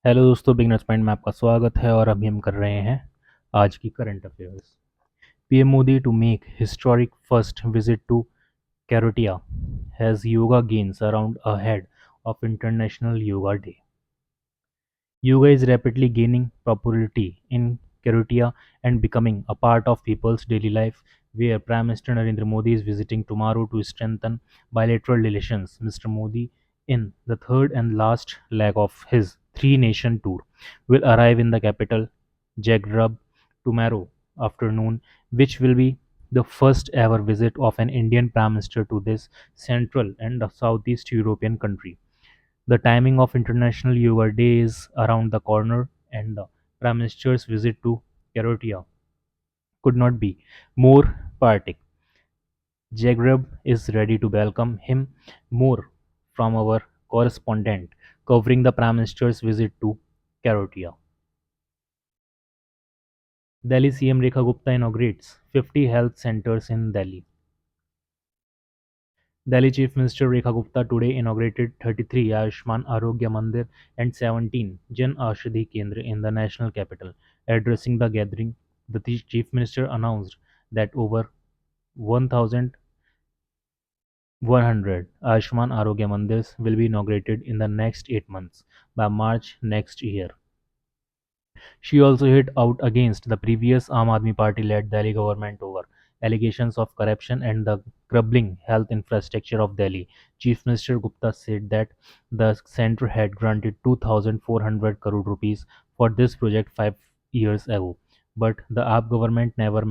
Hello दोस्तों, beginners point में आपका स्वागत है और अभी हम कर रहे हैं आज की current affairs. PM Modi to make historic first visit to Croatia has yoga gains around ahead of international yoga day. Yoga is rapidly gaining popularity in Croatia and becoming a part of people's daily life, where Prime Minister Narendra Modi is visiting tomorrow to strengthen bilateral relations. Mr. Modi, in the third and last leg of his three-nation tour, will arrive in the capital, Zagreb, tomorrow afternoon, which will be the first ever visit of an Indian Prime Minister to this Central and Southeast European country. The timing of International Yoga Day is around the corner, and the Prime Minister's visit to Croatia could not be more poetic. Zagreb is ready to welcome him. More from our correspondent covering the Prime Minister's visit to Croatia. Delhi CM Rekha Gupta inaugurates 50 health centers in Delhi. Delhi Chief Minister Rekha Gupta today inaugurated 33 Ayushman Arogya Mandir and 17 Jan Aushadhi Kendra in the national capital. Addressing the gathering, the Chief Minister announced that over 1,100 Ayushman Arogya Mandirs will be inaugurated in the next 8 months by March next year. She also hit out against the previous Aam Aadmi Party-led Delhi government over allegations of corruption and the crippling health infrastructure of Delhi. Chief Minister Gupta said that the centre had granted 2,400 crore rupees for this project 5 years ago, but the AAP government never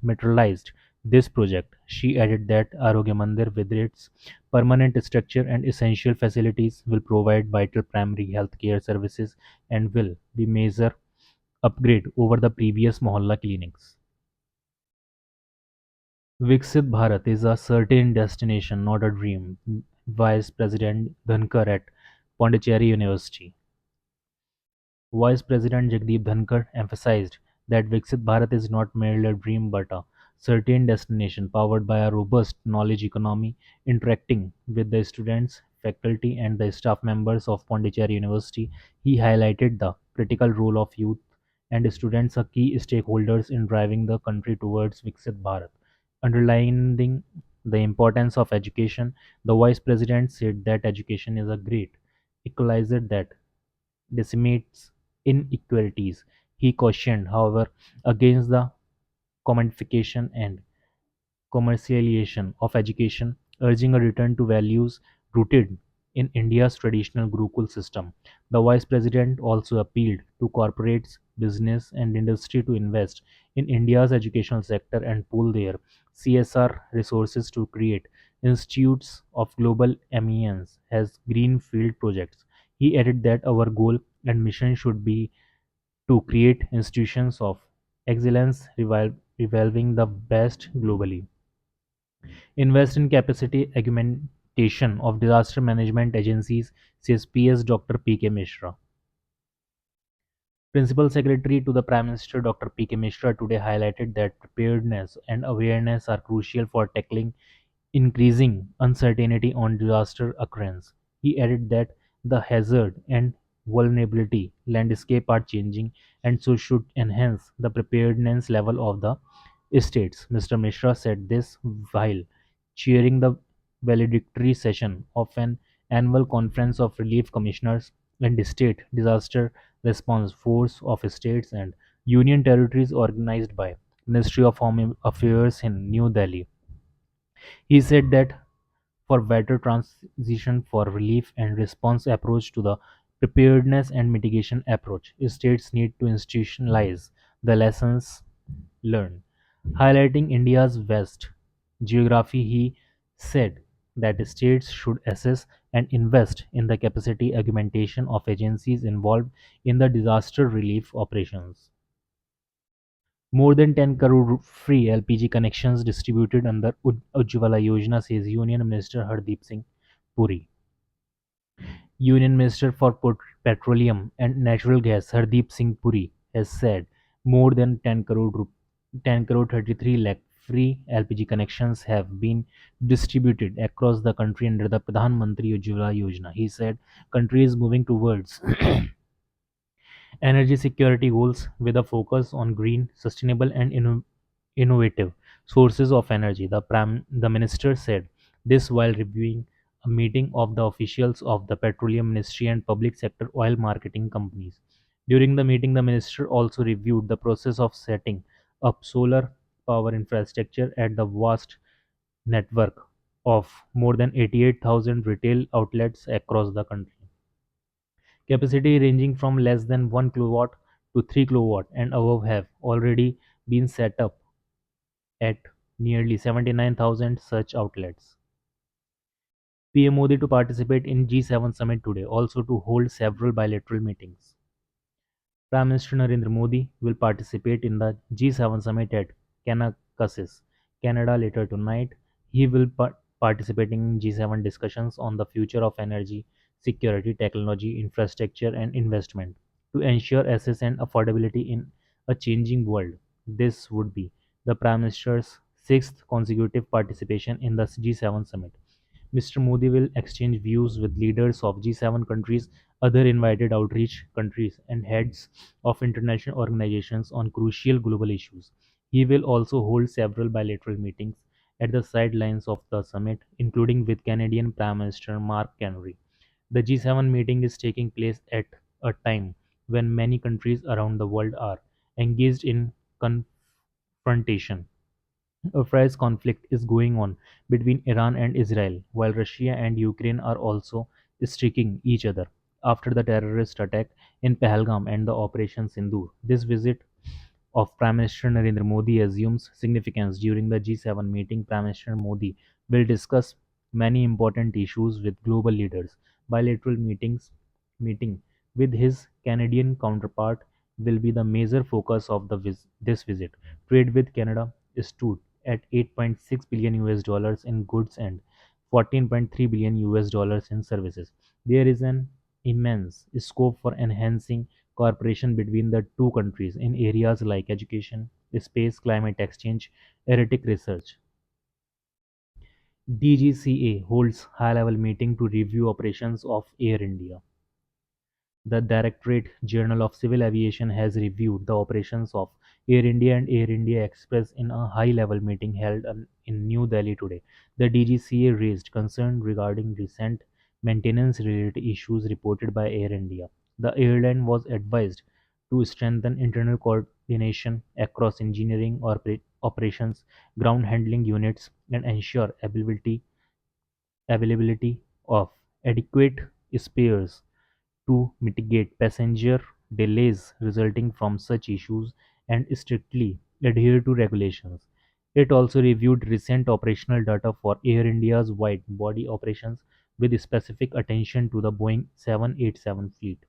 materialized this project. She added that Arogya Mandir, with its permanent structure and essential facilities, will provide vital primary health care services and will be major upgrade over the previous Mohalla clinics. Viksit Bharat is a certain destination, not a dream. Vice President Dhankar at Pondicherry University. Vice President Jagdeep Dhankar emphasized that Viksit Bharat is not merely a dream but a certain destination powered by a robust knowledge economy. Interacting with the students, faculty, and the staff members of Pondicherry University, he highlighted the critical role of youth and students as key stakeholders in driving the country towards Viksit Bharat. Underlining the importance of education, the Vice President said that education is a great equalizer that decimates inequalities. He cautioned, however, against the commodification and commercialization of education, urging a return to values rooted in India's traditional Gurukul system. The Vice President also appealed to corporates, business, and industry to invest in India's educational sector and pool their CSR resources to create institutes of global eminence as greenfield projects. He added that our goal and mission should be to create institutions of excellence revolving the best globally. Invest in capacity augmentation of disaster management agencies, says PS Dr. P.K. Mishra. Principal Secretary to the Prime Minister Dr. P.K. Mishra today highlighted that preparedness and awareness are crucial for tackling increasing uncertainty on disaster occurrence. He added that the hazard and vulnerability landscape are changing and so should enhance the preparedness level of the states. Mr. Mishra said this while chairing the valedictory session of an annual conference of relief commissioners and state disaster response force of states and union territories organized by Ministry of Home Affairs in New Delhi. He said that for better transition for relief and response approach to the preparedness and mitigation approach, states need to institutionalize the lessons learned. Highlighting India's vast geography, he said that states should assess and invest in the capacity augmentation of agencies involved in the disaster relief operations. More than 10 crore free LPG connections distributed under Ujjwala Yojana, says Union Minister Hardeep Singh Puri. Union Minister for Petroleum and Natural Gas Hardeep Singh Puri has said more than 10 crore 33 lakh free LPG connections have been distributed across the country under the Pradhan Mantri Ujjwala Yojana. He said country is moving towards energy security goals with a focus on green, sustainable, and innovative sources of energy. The minister said this while reviewing a meeting of the officials of the Petroleum Ministry and public sector oil marketing companies. During the meeting, the minister also reviewed the process of setting up solar power infrastructure at the vast network of more than 88,000 retail outlets across the country. Capacity ranging from less than 1 kilowatt to 3 kilowatt and above have already been set up at nearly 79,000 such outlets. PM Modi to participate in G7 summit today, also to hold several bilateral meetings. Prime Minister Narendra Modi will participate in the G7 summit at Canacassis, Canada later tonight. He will participate in G7 discussions on the future of energy, security, technology, infrastructure, and investment to ensure access and affordability in a changing world. This would be the Prime Minister's sixth consecutive participation in the G7 summit. Mr. Modi will exchange views with leaders of G7 countries, other invited outreach countries, and heads of international organizations on crucial global issues. He will also hold several bilateral meetings at the sidelines of the summit, including with Canadian Prime Minister Mark Carney. The G7 meeting is taking place at a time when many countries around the world are engaged in confrontation. A fierce conflict is going on between Iran and Israel, while Russia and Ukraine are also striking each other. After the terrorist attack in Pahalgam and the Operation Sindoor, this visit of Prime Minister Narendra Modi assumes significance. During the G7 meeting, Prime Minister Modi will discuss many important issues with global leaders. Bilateral meeting with his Canadian counterpart will be the major focus of this visit. Trade with Canada stood at 8.6 billion US dollars in goods and 14.3 billion US dollars in services. There is an immense scope for enhancing cooperation between the two countries in areas like education, space, climate exchange, heritage research. DGCA holds high-level meeting to review operations of Air India. The Directorate General of Civil Aviation has reviewed the operations of Air India and Air India Express in a high-level meeting held in New Delhi today. The DGCA raised concern regarding recent maintenance-related issues reported by Air India. The airline was advised to strengthen internal coordination across engineering operations, ground handling units, and ensure availability of adequate spares to mitigate passenger delays resulting from such issues and strictly adhere to regulations. It also reviewed recent operational data for Air India's wide body operations with specific attention to the Boeing 787 fleet.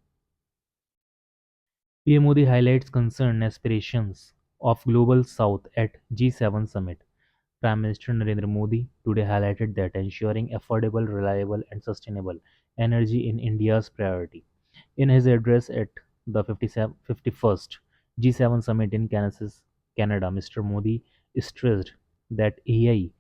PM Modi highlights concern aspirations of Global South at G7 summit. Prime Minister Narendra Modi today highlighted that ensuring affordable, reliable, and sustainable energy in India's priority. In his address at the 51st G7 summit in Kansas, Canada, Mr. Modi stressed that AI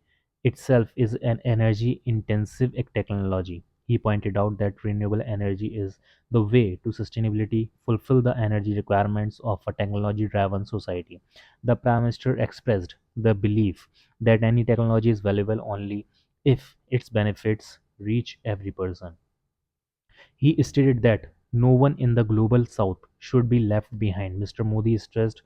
itself is an energy intensive technology. He pointed out that renewable energy is the way to sustainability fulfill the energy requirements of a technology driven society. The Prime Minister expressed the belief that any technology is valuable only if its benefits reach every person. He stated that no one in the global south should be left behind. Mr. Modi stressed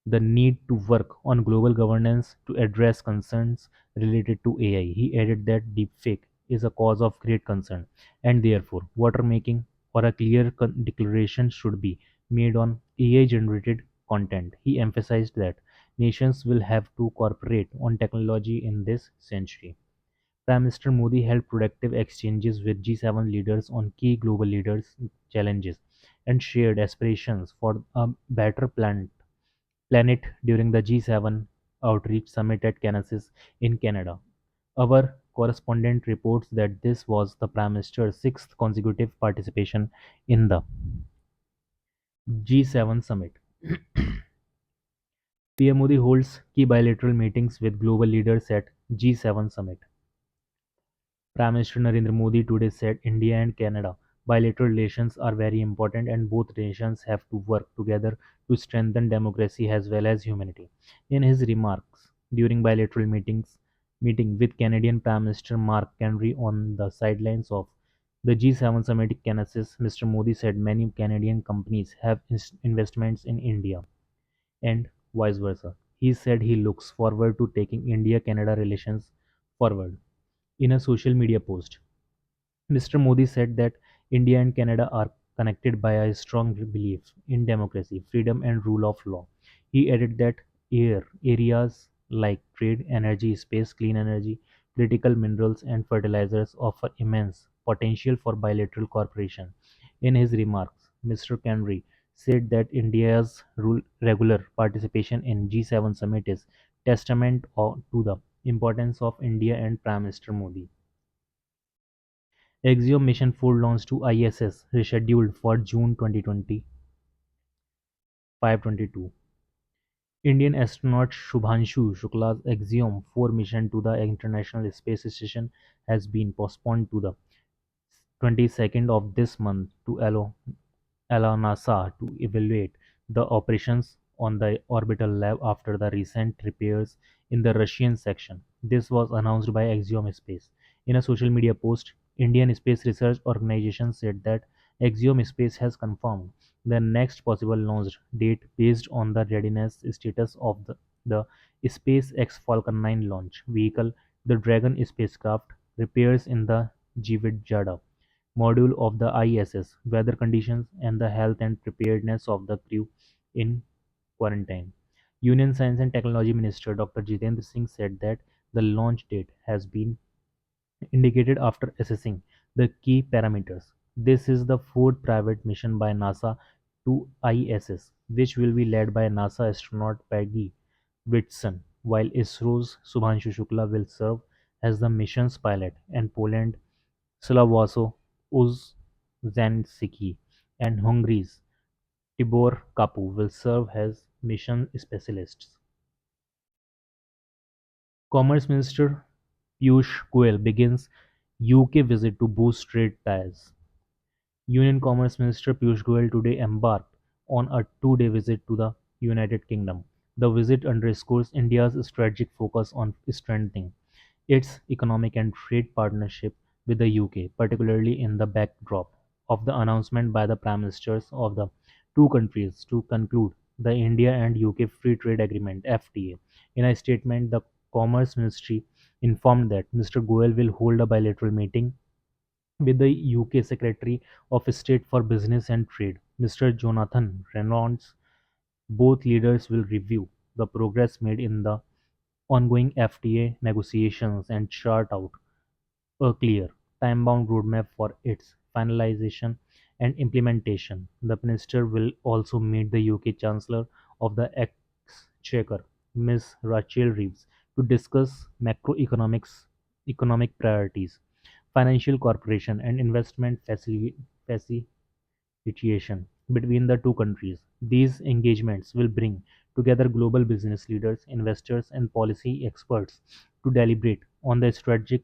the need to work on global governance to address concerns related to AI. He added that deepfake is a cause of great concern and therefore water making or a clear declaration should be made on AI generated content. He emphasized that nations will have to cooperate on technology in this century. Prime Minister Modi held productive exchanges with G7 leaders on key global leaders challenges and shared aspirations for a better planet during the G7 outreach summit at Kansas in Canada. Our correspondent reports that this was the Prime Minister's sixth consecutive participation in the G7 summit. PM Modi holds key bilateral meetings with global leaders at G7 summit. Prime Minister Narendra Modi today said India and Canada Bilateral relations are very important, and both nations have to work together to strengthen democracy as well as humanity. In his remarks during bilateral meeting with Canadian Prime Minister Mark Carney on the sidelines of the G7 summit in Kansas, Mr. Modi said many Canadian companies have investments in India and vice versa. He said he looks forward to taking India Canada relations forward. In a social media post, Mr. Modi said that India and Canada are connected by a strong belief in democracy, freedom, and rule of law. He added that areas like trade, energy, space, clean energy, critical minerals, and fertilizers offer immense potential for bilateral cooperation. In his remarks, Mr. Kenry said that India's regular participation in G7 summit is testament to the importance of India and Prime Minister Modi. Axiom Mission 4 launch to ISS rescheduled for June 2020 5:22. Indian astronaut Shubhanshu Shukla's Axiom 4 mission to the International Space Station has been postponed to the 22nd of this month to allow NASA to evaluate the operations on the orbital lab after the recent repairs in the Russian section. This was announced by Axiom Space. In a social media post, Indian Space Research Organization said that Axiom Space has confirmed the next possible launch date based on the readiness status of the SpaceX Falcon 9 launch vehicle, the Dragon spacecraft, repairs in the Jivijada module of the ISS, weather conditions, and the health and preparedness of the crew in quarantine. Union Science and Technology Minister Dr. Jitendra Singh said that the launch date has been indicated after assessing the key parameters. This is the fourth private mission by NASA to ISS, which will be led by NASA astronaut Peggy Whitson, while ISRO's Subhanshu Shukla will serve as the mission's pilot, and Poland Slavoso Uzanski and Hungary's Tibor Kapu will serve as mission specialists. Commerce Minister Piyush Goyal begins UK visit to boost trade ties. Union Commerce Minister Piyush Goyal today embarked on a two-day visit to the United Kingdom. The visit underscores India's strategic focus on strengthening its economic and trade partnership with the UK, particularly in the backdrop of the announcement by the Prime Ministers of the two countries to conclude the India and UK Free Trade Agreement (FTA). In a statement, the Commerce Ministry informed that Mr. Goyal will hold a bilateral meeting with the UK Secretary of State for Business and Trade, Mr. Jonathan Reynolds. Both leaders will review the progress made in the ongoing FTA negotiations and chart out a clear, time-bound roadmap for its finalization and implementation. The minister will also meet the UK Chancellor of the Exchequer, Ms. Rachel Reeves, to discuss economic priorities, financial cooperation, and investment facilitation between the two countries. These engagements will bring together global business leaders, investors, and policy experts to deliberate on the strategic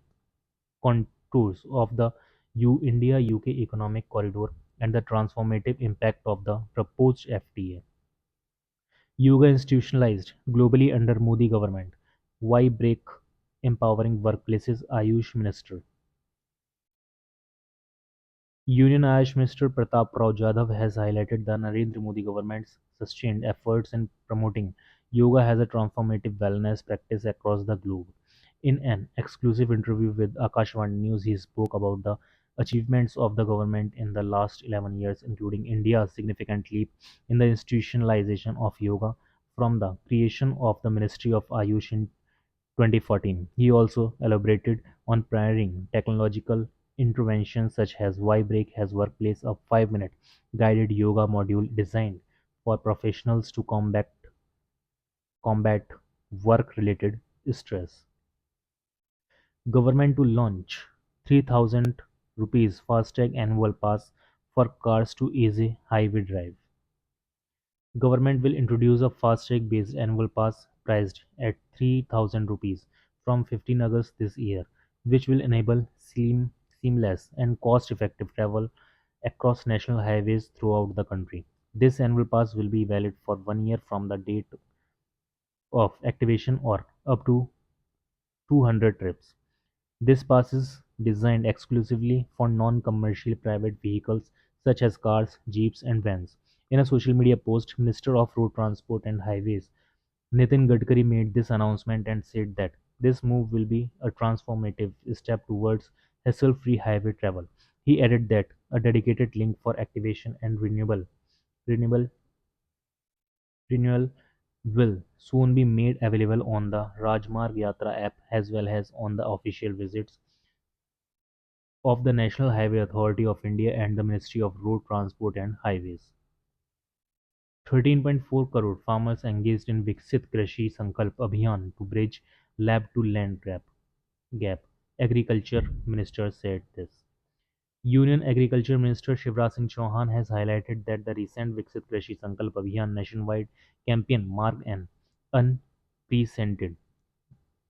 contours of the India-UK economic corridor and the transformative impact of the proposed FTA. Yoga institutionalized globally under Modi government. Why break empowering workplaces? Ayush Minister. Union Ayush Minister Pratap Rao Jadhav has highlighted the Narendra Modi government's sustained efforts in promoting yoga as a transformative wellness practice across the globe. In an exclusive interview with Akashvani News, he spoke about the achievements of the government in the last 11 years, including India's significant leap in the institutionalization of yoga from the creation of the Ministry of Ayush in 2014. He also elaborated on pioneering technological interventions such as Y-Break has workplace a 5-minute guided yoga module designed for professionals to combat work-related stress. Government to launch 3,000 rupees FASTag annual pass for cars to easy highway drive. Government will introduce a FASTag-based annual pass priced at 3,000 rupees from 15 August this year, which will enable seamless and cost-effective travel across national highways throughout the country. This annual pass will be valid for 1 year from the date of activation or up to 200 trips. This pass is designed exclusively for non-commercial private vehicles such as cars, jeeps, and vans. In a social media post, Minister of Road Transport and Highways Nitin Gadkari made this announcement and said that this move will be a transformative step towards hassle-free highway travel. He added that a dedicated link for activation and renewal renewal will soon be made available on the Rajmarg Yatra app as well as on the official visits of the National Highway Authority of India and the Ministry of Road Transport and Highways. 13.4 crore farmers engaged in Viksit Krishi Sankalp Abhiyan to bridge lab-to-land gap. Agriculture Minister said this. Union Agriculture Minister Shivraj Singh Chauhan has highlighted that the recent Viksit Krishi Sankalp Abhiyan nationwide campaign marked an unprecedented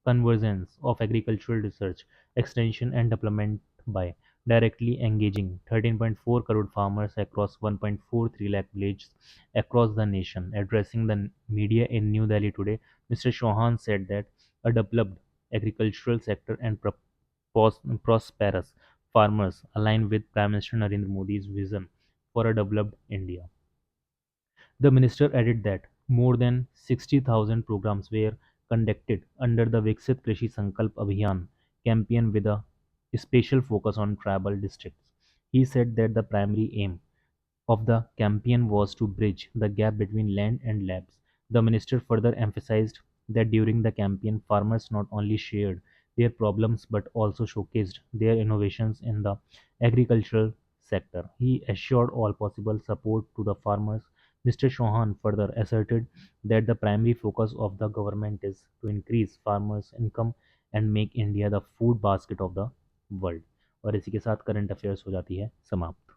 convergence of agricultural research, extension and development by directly engaging 13.4 crore farmers across 1.43 lakh villages across the nation. Addressing the media in New Delhi today, Mr. Chauhan said that a developed agricultural sector and prosperous farmers align with Prime Minister Narendra Modi's vision for a developed India. The minister added that more than 60,000 programs were conducted under the Viksit Krishi Sankalp Abhiyan campaign with a special focus on tribal districts. He said that the primary aim of the campaign was to bridge the gap between land and labs. The minister further emphasized that during the campaign, farmers not only shared their problems but also showcased their innovations in the agricultural sector. He assured all possible support to the farmers. Mr. Chauhan further asserted that the primary focus of the government is to increase farmers' income and make India the food basket of the world. और इसी के साथ current affairs हो जाती है समाप्त.